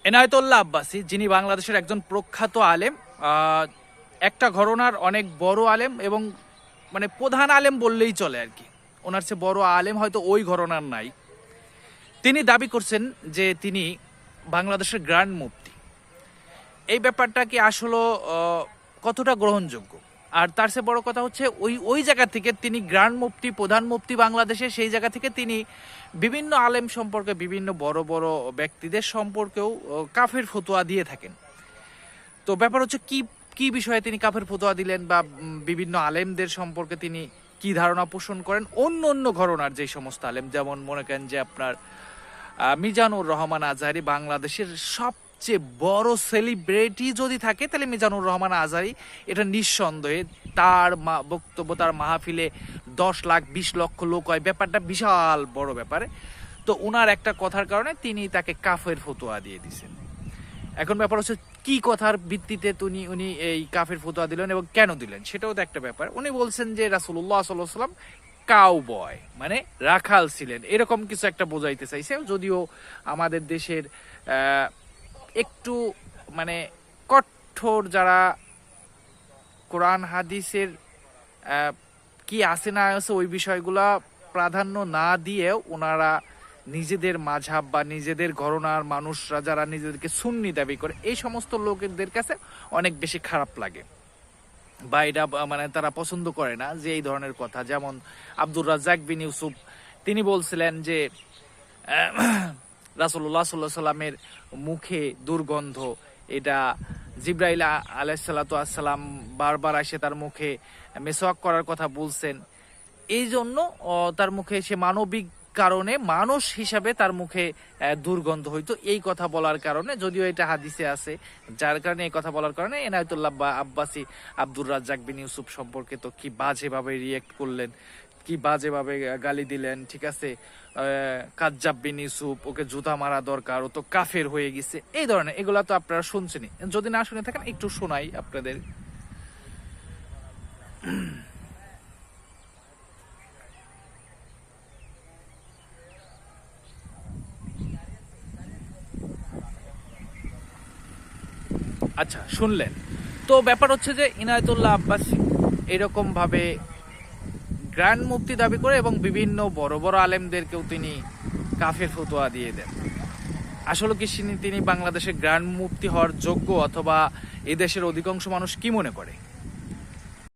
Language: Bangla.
এনায়েতুল্লাহ আব্বাসী, যিনি বাংলাদেশের একজন প্রখ্যাত আলেম, একটা ঘরানার অনেক বড় আলেম এবং মানে প্রধান আলেম বললেই চলে আর কি। ওনার চেয়ে বড় আলেম হয়তো ওই ঘরানার নাই। তিনি দাবি করছেন যে তিনি বাংলাদেশের গ্র্যান্ড মুফতি। এই ব্যাপারটা কি আসলে কতটা গ্রহণযোগ্য? আর তার চেয়ে বড় কথা হচ্ছে ওই জায়গা থেকে তিনি গ্র্যান্ড মুফতি, প্রধান মুফতি বাংলাদেশে, সেই জায়গা থেকে তিনি বিভিন্ন আলেম সম্পর্কে, বিভিন্ন বড় বড় ব্যক্তিদের সম্পর্কেও কাফের ফতোয়া দিয়ে থাকেন। তো ব্যাপার হচ্ছে কি কি বিষয়ে তিনি কাফের ফতোয়া দিলেন বা বিভিন্ন আলেমদের সম্পর্কে তিনি কি ধারণা পোষণ করেন অন্য অন্য ঘরানার যে সমস্ত আলেম, যেমন মনে করেন যে আপনার মিজানুর রহমান আজহারি, বাংলাদেশের সবচেয়ে বড় সেলিব্রিটি যদি থাকে তাহলে মিজানুর রহমান আজহারি, এটা নিঃসন্দেহে। তার বক্তব্য, তার মাহফিলে 10 লাখ 20 লক্ষ লোক হয়, ব্যাপারটা বিশাল বড় ব্যাপারে। তো ওনার একটা কথার কারণে তিনি তাকে কাফের ফতোয়া দিয়ে দিয়েছেন। এখন ব্যাপার হচ্ছে কি কথার ভিত্তিতে উনি এই কাফের ফতোয়া দিলেন এবং কেন দিলেন, সেটাও তো একটা ব্যাপার। উনি বলছেন যে রাসূলুল্লাহ সাল্লাল্লাহু আলাইহি ওয়াসাল্লাম কাউবয় মানে রাখাল ছিলেন, এরকম কিছু একটা বোঝাইতে চাইছে। যদিও আমাদের দেশের একটু মানে কঠোর যারা কোরআন হাদিসের কি আছে না আছে ওই বিষয়গুলা প্রাধান্য না দিয়েও ওনারা নিজেদের মাঝহাব বা নিজেদের ঘরানার মানুষরা যারা নিজেদেরকে সুন্নি দাবি করে, এই সমস্ত লোকদের কাছে অনেক বেশি খারাপ লাগে বা এটা মানে তারা পছন্দ করে না যে এই ধরনের কথা। যেমন আব্দুর রাজ্জাক বিন ইউসুফ, তিনি বলছিলেন যে রাসূলুল্লাহ সাল্লাল্লাহু আলাইহি সাল্লামের মুখে দুর্গন্ধ, এটা জিবরাইল আলাইহিসসালাতু আসসালাম বারবার এসে তার মুখে মেসওয়াক করার কথা বলছেন। এই জন্য তার মুখে সে মানবিক কারণে, মানুষ হিসাবে তার মুখে দুর্গন্ধ হইতো, এই কথা বলার কারণে, যদিও এটা হাদিসে আছে, যার কারণে এই কথা বলার কারণে এনায়েতুল্লাহ আব্বাসী আব্দুর রাজ্জাক বিন ইউসুফ সম্পর্কে তো কি বাজেভাবে রিয়েক্ট করলেন, কি বাজেভাবে গালি দিলেন, ঠিক আছে। কাজ্জাব বিন ইউসুফ, ওকে জুতা মারা দরকার, ও তো কাফের হয়ে গেছে, এই ধরনের এগুলা তো আপনারা শুনছেনই। যদি না শুনে থাকেন একটু শোনাই আপনাদের। আচ্ছা, শুনলেন তো। ব্যাপার হচ্ছে যে ইনায়েতুল্লাহ আব্বাসী এরকম ভাবে গ্র্যান্ড মুফতি দাবি করে এবং বিভিন্ন বড় বড় আলেমদেরকেও তিনি কাফের ফতোয়া দিয়ে দেন। আসলে কি তিনি বাংলাদেশের গ্র্যান্ড মুফতি হওয়ার যোগ্য, অথবা এদেশের অধিকাংশ মানুষ কি মনে করে?